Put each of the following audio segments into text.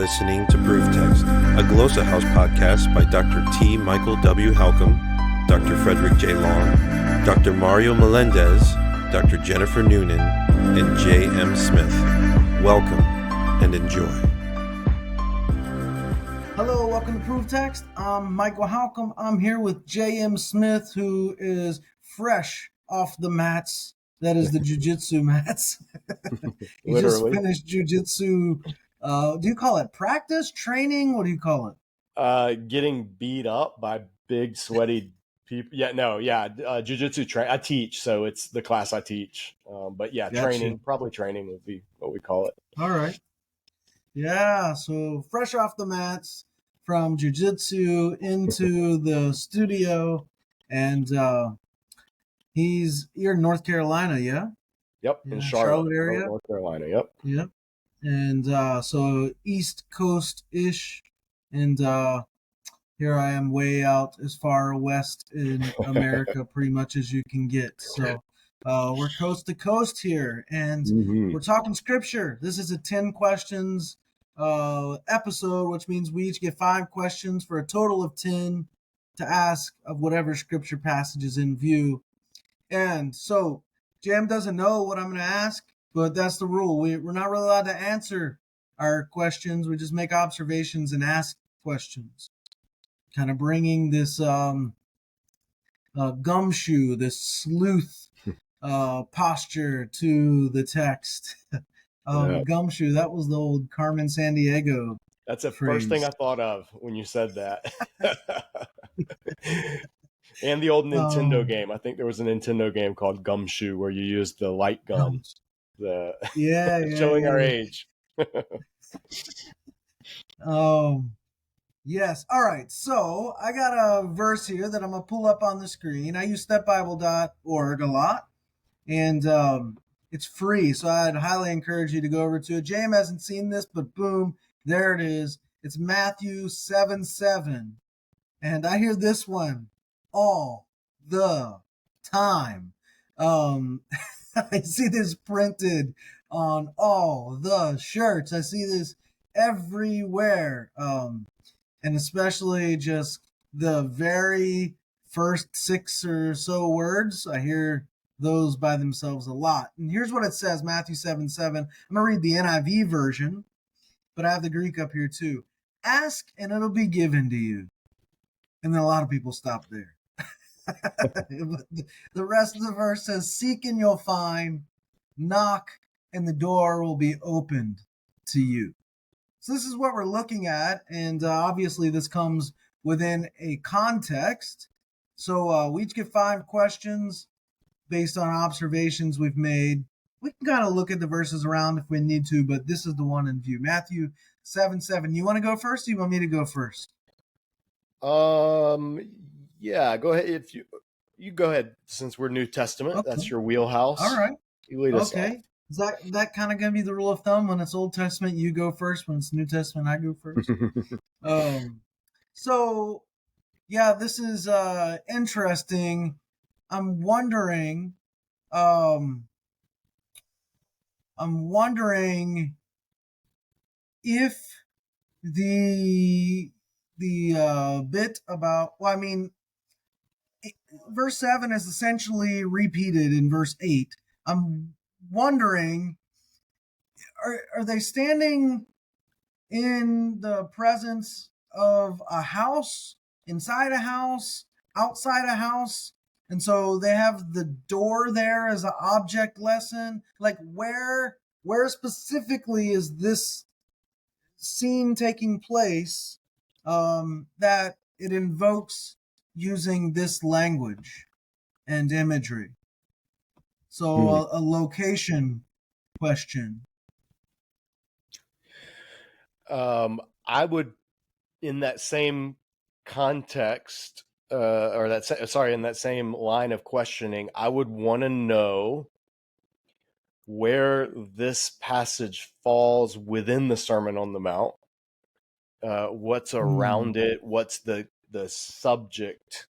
listening to Proof Text, a Glossa House podcast by Dr. T. Michael W. Halcomb, Dr. Frederick J. Long, Dr. Mario Melendez, Dr. Jennifer Noonan, and J.M. Smith. Welcome and enjoy. Hello, welcome to Proof Text. I'm Michael Halcomb. I'm here with J.M. Smith, who is fresh off the mats. That is the jiu-jitsu mats. He just finished jiu-jitsu. Do you call it practice, training? What do you call it? Getting beat up by big, sweaty people. Jiu-jitsu I teach, so it's the class I teach. Gotcha. Training would be what we call it. All right. Yeah, so fresh off the mats from jiu-jitsu into the studio, and you're in North Carolina, yeah? Yep, yeah, in Charlotte area, North Carolina. Yep. And so East Coast-ish, and here I am way out as far west in America pretty much as you can get. So we're coast to coast here, and we're talking scripture. This is a 10 questions episode, which means we each get 5 questions for a total of 10 to ask of whatever scripture passage is in view. And so Jam doesn't know what I'm going to ask, but that's the rule. We're not really allowed to answer our questions. We just make observations and ask questions, kind of bringing this gumshoe, this sleuth posture to the text. Gumshoe, that was the old Carmen Sandiego. That's the first thing I thought of when you said that. And the old Nintendo game. I think there was a Nintendo game called Gumshoe where you used the light gun. Showing our age. Yes. All right. So I got a verse here that I'm going to pull up on the screen. I use stepbible.org a lot, and it's free. So I'd highly encourage you to go over to it. James hasn't seen this, but boom, there it is. It's Matthew 7:7. And I hear this one all the time. I see this printed on all the shirts. I see this everywhere. And especially just the very first 6 or so words, I hear those by themselves a lot. And here's what it says, Matthew 7:7. I'm going to read the NIV version, but I have the Greek up here too. Ask and it'll be given to you. And then a lot of people stop there. The rest of the verse says, seek and you'll find, knock and the door will be opened to you. So this is what we're looking at, and obviously this comes within a context. So we each get 5 questions based on observations we've made. We can kind of look at the verses around if we need to, but this is the one in view. Matthew 7:7. You want to go first, or you want me to go first? Yeah, go ahead. If you go ahead, since we're New Testament, okay. That's your wheelhouse. All right. You lead us off. Is that kind of going to be the rule of thumb? When it's Old Testament, you go first. When it's New Testament, I go first. So, yeah, this is interesting. I'm wondering if the bit about, verse 7 is essentially repeated in verse 8. I'm wondering, are they standing in the presence of a house, inside a house, outside a house? And so they have the door there as an object lesson. Like where specifically is this scene taking place that it invokes using this language and imagery? So a location question. I would, in that same context, in that same line of questioning, I would want to know where this passage falls within the Sermon on the Mount. What's around it? What's the subject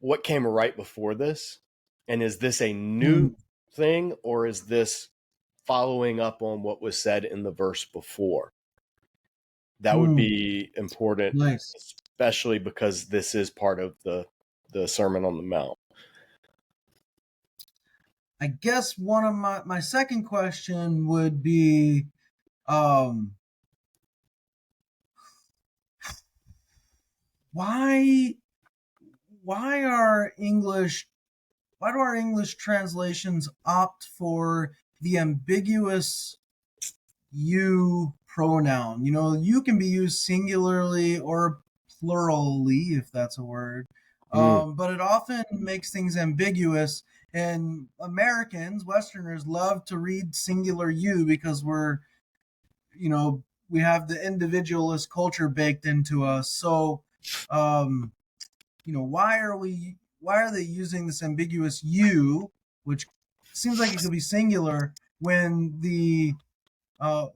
what came right before this? And is this a new thing, or is this following up on what was said in the verse before. That would be important, Nice. especially because this is part of the Sermon on the Mount. I guess one of my second question would be, why do our English translations opt for the ambiguous you pronoun? You know, you can be used singularly or plurally, if that's a word. But it often makes things ambiguous, and Americans, Westerners, love to read singular you because we have the individualist culture baked into us. So, why are they using this ambiguous you, which seems like it could be singular, when the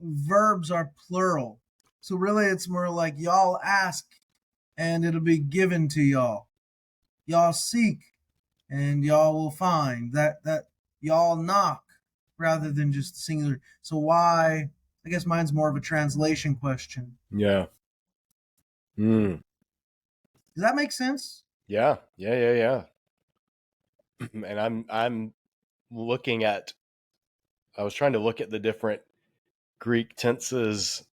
verbs are plural? So really, it's more like y'all ask, and it'll be given to y'all. Y'all seek, and y'all will find. That y'all knock, rather than just singular. So why? I guess mine's more of a translation question. Yeah. Does that make sense? Yeah. And I'm looking at. I was trying to look at the different Greek tenses,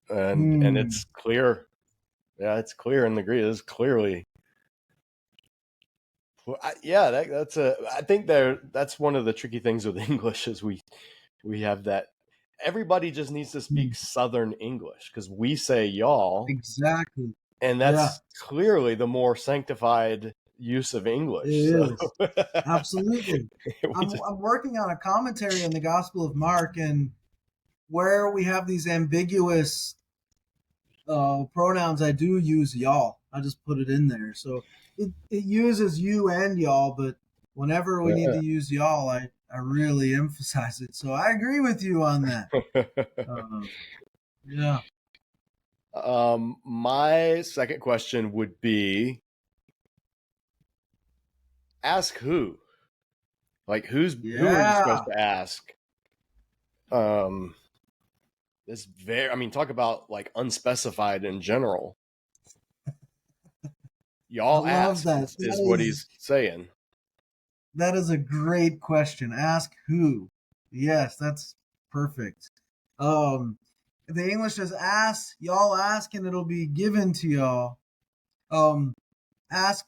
and it's clear. Yeah, it's clear in the Greek. It's clearly. I think that's one of the tricky things with English is we have that. Everybody just needs to speak Southern English because we say y'all. Exactly. And that's clearly the more sanctified use of English. It is. Absolutely. I'm working on a commentary on the Gospel of Mark, and where we have these ambiguous pronouns, I do use y'all. I just put it in there. So it uses you and y'all, but whenever we need to use y'all, I really emphasize it. So I agree with you on that. Yeah. My second question would be, ask who? Like who are you supposed to ask? This talk about like unspecified in general. Y'all ask is what he's saying. That is a great question. Ask who? Yes, that's perfect. The English says ask, y'all ask, and it'll be given to y'all. Ask.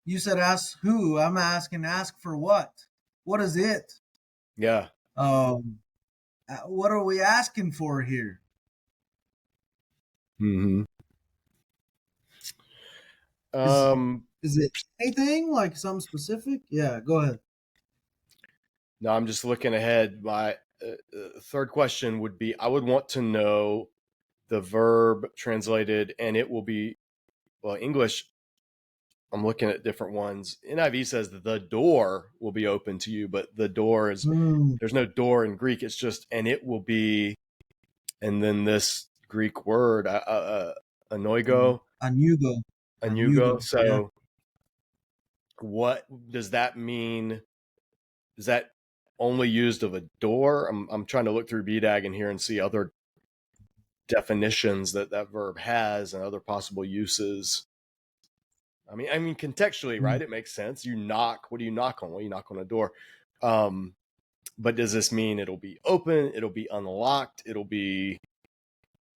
You said ask who? I'm asking ask for what? What is it? Yeah. What are we asking for here? Is it anything like some specific? Yeah, go ahead. No, I'm just looking ahead. My third question would be, I would want to know the verb translated, and it will be, well, English, I'm looking at different ones. NIV says that the door will be open to you, but the door is, there's no door in Greek. It's just, and it will be, and then this Greek word, anoigo. Anugo. So what does that mean? Is that only used of a door? I'm trying to look through BDAG in here and see other definitions that verb has and other possible uses. I mean, contextually, right? It makes sense. You knock. What do you knock on? Well, you knock on a door. But does this mean it'll be open? It'll be unlocked? It'll be,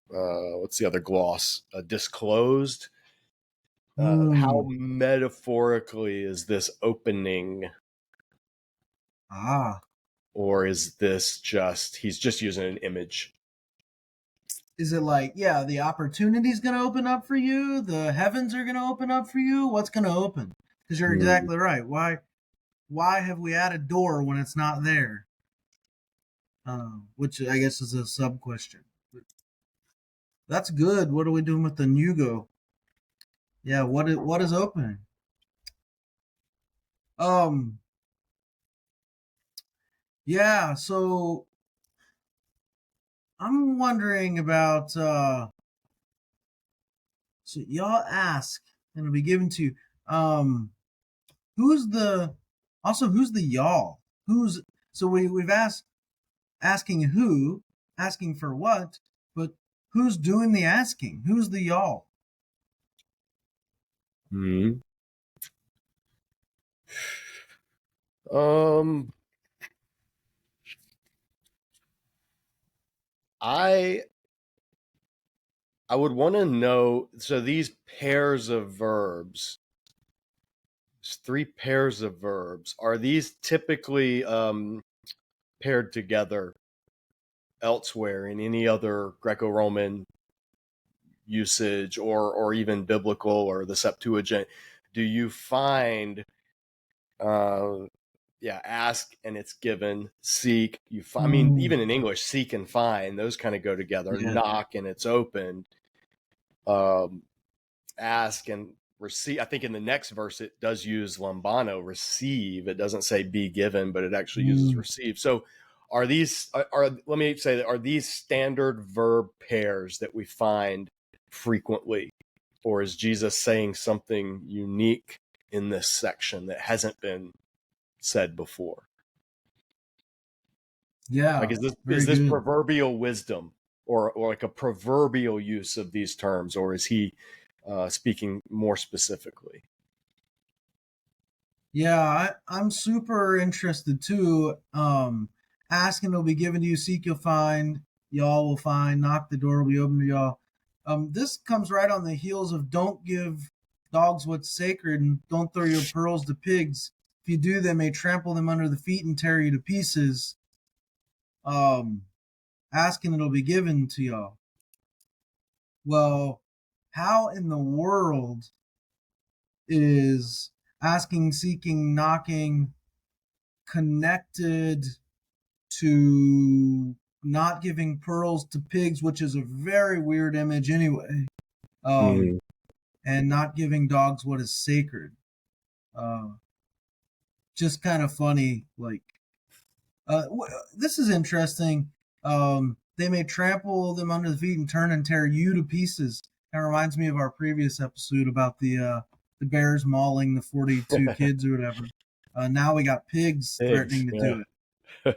what's the other gloss? Disclosed? How metaphorically is this opening? Or is this just, he's just using an image? Is it like, the opportunity's going to open up for you? The heavens are going to open up for you? What's going to open? Because you're exactly right. Why have we added door when it's not there? Which I guess is a sub question. That's good. What are we doing with the Nugo? Yeah, what is opening? Yeah, so I'm wondering about so y'all ask and it'll be given to you. Who's the y'all? So we've asked asking who, asking for what, but who's doing the asking? Who's the y'all? Hmm. Um, I would want to know. So these pairs of verbs, there's 3 pairs of verbs. Are these typically paired together elsewhere in any other Greco-Roman usage, or even biblical or the Septuagint? Do you find ask and it's given, seek, you find, I mean, even in English, seek and find, those kind of go together. Yeah. Knock and it's open. Ask and receive. I think in the next verse it does use lambano, receive. It doesn't say be given, but it actually uses receive. So are these let me say that, are these standard verb pairs that we find frequently, or is Jesus saying something unique in this section that hasn't been said before? Yeah. Like, is very this good. proverbial wisdom, or like a proverbial use of these terms, or is he speaking more specifically? Yeah, I'm super interested too. Ask and it'll be given to you, seek you'll find, y'all will find, knock the door will be open to y'all. This comes right on the heels of don't give dogs what's sacred and don't throw your pearls to pigs. If you do, they may trample them under the feet and tear you to pieces. Ask and it'll be given to y'all. Well, how in the world is asking, seeking, knocking connected to not giving pearls to pigs, which is a very weird image anyway, and not giving dogs what is sacred? Just kind of funny. Like, this is interesting. They may trample them under the feet and turn and tear you to pieces. That reminds me of our previous episode about the bears mauling the 42 kids or whatever. Now we got pigs threatening to do it.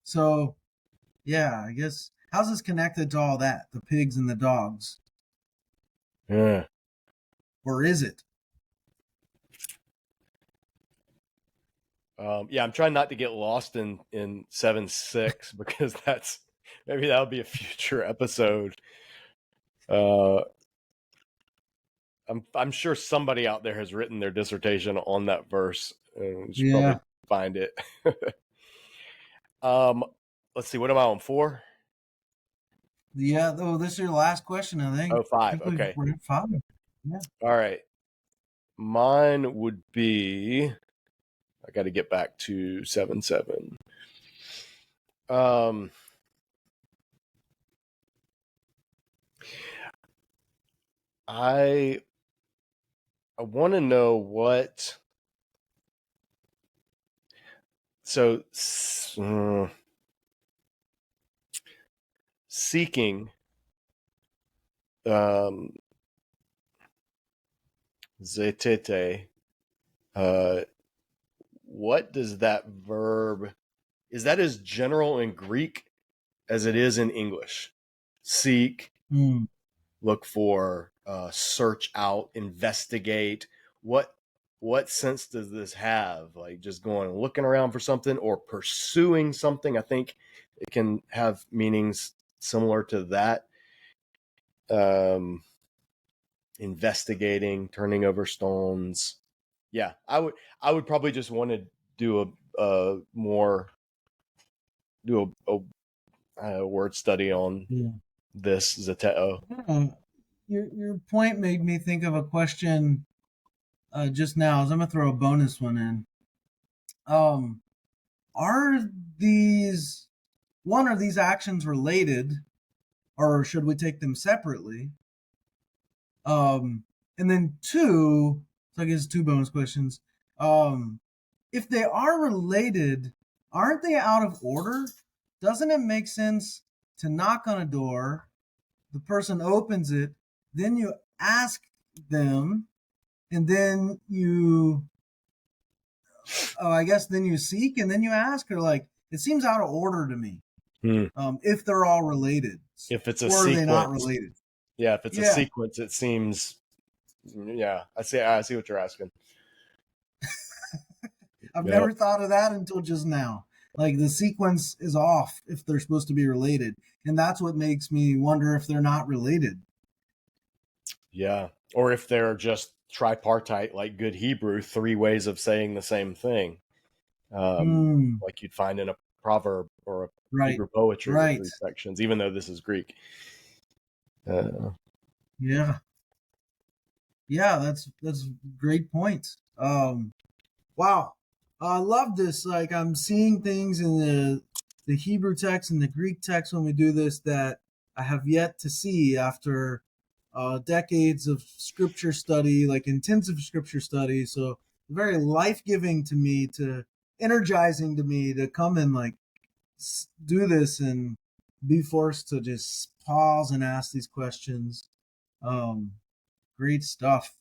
So, yeah, I guess, how's this connected to all that? The pigs and the dogs? Yeah. Or is it? I'm trying not to get lost in 7:6 because maybe that'll be a future episode. I'm sure somebody out there has written their dissertation on that verse. We should probably find it. Let's see. What am I on, 4? Yeah, though, this is your last question, I think. Oh, 5. I think Okay. we're at 5. Yeah. All right. Mine would be, I got to get back to 7:7. I want to know what. So, seeking, zetete, what does that verb, is that as general in Greek as it is in English? Seek, look for, search out, investigate. What sense does this have? Like just going and looking around for something, or pursuing something? I think it can have meanings similar to that. Investigating, turning over stones. Yeah, I would probably just want to do a word study on this zeteo. Your point made me think of a question just now. So I'm gonna throw a bonus one in. Are these actions related, or should we take them separately? And then 2, so I guess 2 bonus questions. If they are related, aren't they out of order? Doesn't it make sense to knock on a door, the person opens it, then you ask them, and then you, I guess then you seek, and then you ask? Or like, it seems out of order to me. Hmm. If they're all related, If it's a or are they not sequence, related? yeah. If it's a Yeah, sequence, it seems. Yeah, I see. I see what you're asking. I've Yeah, never thought of that until just now. Like the sequence is off if they're supposed to be related, and that's what makes me wonder if they're not related. yeah. Or if they're just tripartite, like good Hebrew, three ways of saying the same thing, Hmm. like you'd find in a proverb or a Right. Hebrew poetry with Right. three sections, even though this is Greek. Yeah. Yeah. That's great point. Wow. I love this. Like I'm seeing things in the Hebrew text and the Greek text when we do this that I have yet to see after decades of scripture study, like intensive scripture study. So very life giving to me, to energizing to me to come and like do this and be forced to just pause and ask these questions. Um, Great stuff.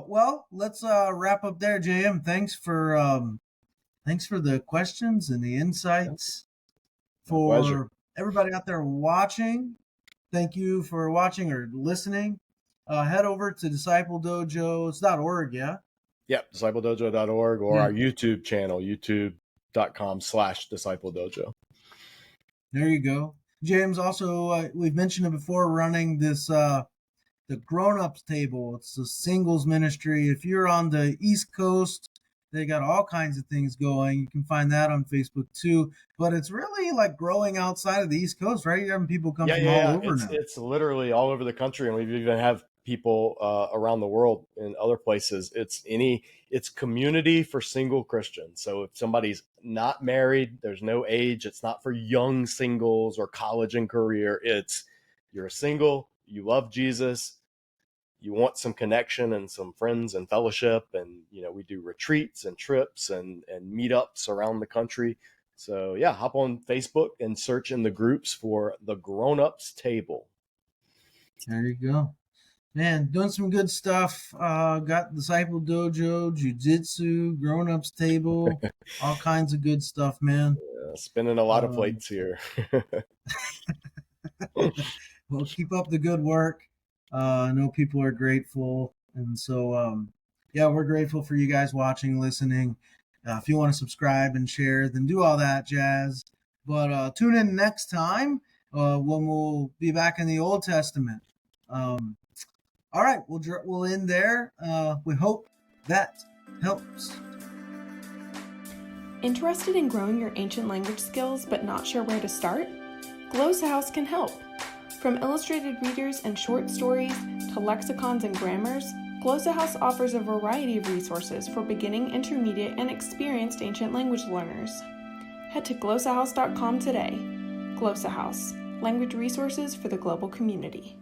Well, let's wrap up there, JM. Thanks for the questions and the insights. My pleasure. For everybody out there watching, thank you for watching or listening. Head over to discipledojos.org, yeah? Yep, discipledojo.org or Yeah, our YouTube channel, youtube.com/discipledojo. there you go. James, also, we've mentioned it before, running this the grown-ups table. It's a singles ministry. If you're on the East Coast, they got all kinds of things going. You can find that on Facebook too. But it's really like growing outside of the East Coast, right? You're having people come Yeah, from yeah, all yeah. over now. It's literally all over the country, and we even have people around the world in other places. It's community for single Christians. So if somebody's not married, there's no age. It's not for young singles or college and career. It's you're a single, you love Jesus, you want some connection and some friends and fellowship, and we do retreats and trips and meetups around the country. So yeah, hop on Facebook and search in the groups for the grown-ups table. There you go. Man, doing some good stuff. Got Disciple Dojo, Jiu-Jitsu, grown-ups table, all kinds of good stuff, man. Spinning a lot of Um, plates here. well, keep up the good work. I know people are grateful, and so yeah, we're grateful for you guys watching, listening. If you want to subscribe and share, then do all that jazz. But tune in next time when we'll be back in the Old Testament. All right, we'll end there. We hope that helps. Interested in growing your ancient language skills but not sure where to start? Glossa House can help. From illustrated readers and short stories to lexicons and grammars, Glossa House offers a variety of resources for beginning, intermediate, and experienced ancient language learners. Head to glossahouse.com today. Glossa House, language resources for the global community.